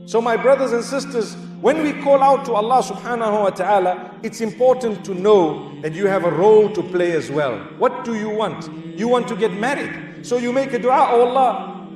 So my brothers and sisters, when we call out to Allah subhanahu wa ta'ala, it's important to know that you have a role to play as well. What do you want? You want to get married. So you make a dua, oh Allah,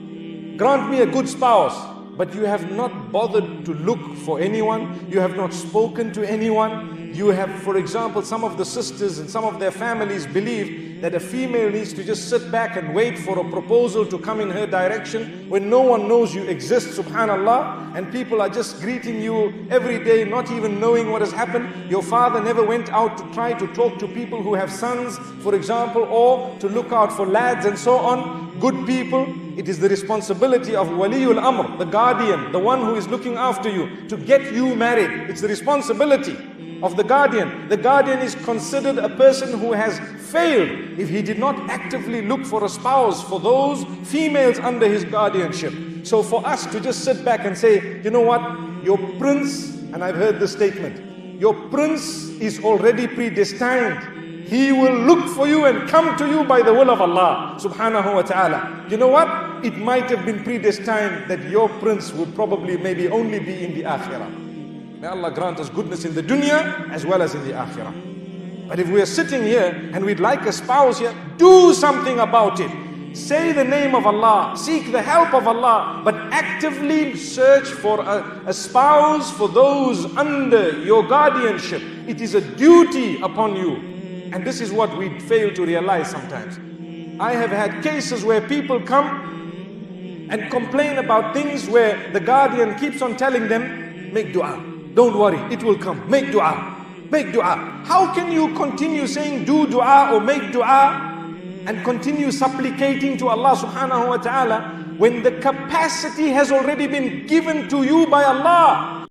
grant me a good spouse. But you have not bothered to look for anyone. You have not spoken to anyone. You have, for example, some of the sisters and some of their families believe that a female needs to just sit back and wait for a proposal to come in her direction when no one knows you exist, subhanallah, and people are just greeting you every day, not even knowing what has happened. Your father never went out to try to talk to people who have sons, for example, or to look out for lads and so on, good people. It is the responsibility of Waliul Amr, the guardian, the one who is looking after you, to get you married. It's the responsibility of the guardian. The guardian is considered a person who has failed if he did not actively look for a spouse for those females under his guardianship. So for us to just sit back and say, you know what, your prince, and I've heard this statement, your prince is already predestined. He will look for you and come to you by the will of Allah subhanahu wa ta'ala. You know what? It might have been predestined that your prince would probably maybe only be in the akhirah. May Allah grant us goodness in the dunya as well as in the akhirah. But if we are sitting here and we'd like a spouse here, do something about it. Say the name of Allah, seek the help of Allah, but actively search for a spouse for those under your guardianship. It is a duty upon you. And this is what we fail to realize sometimes. I have had cases where people come and complain about things where the guardian keeps on telling them, make dua, don't worry, it will come, make dua, make dua. How can you continue saying do dua or make dua and continue supplicating to Allah subhanahu wa ta'ala when the capacity has already been given to you by Allah?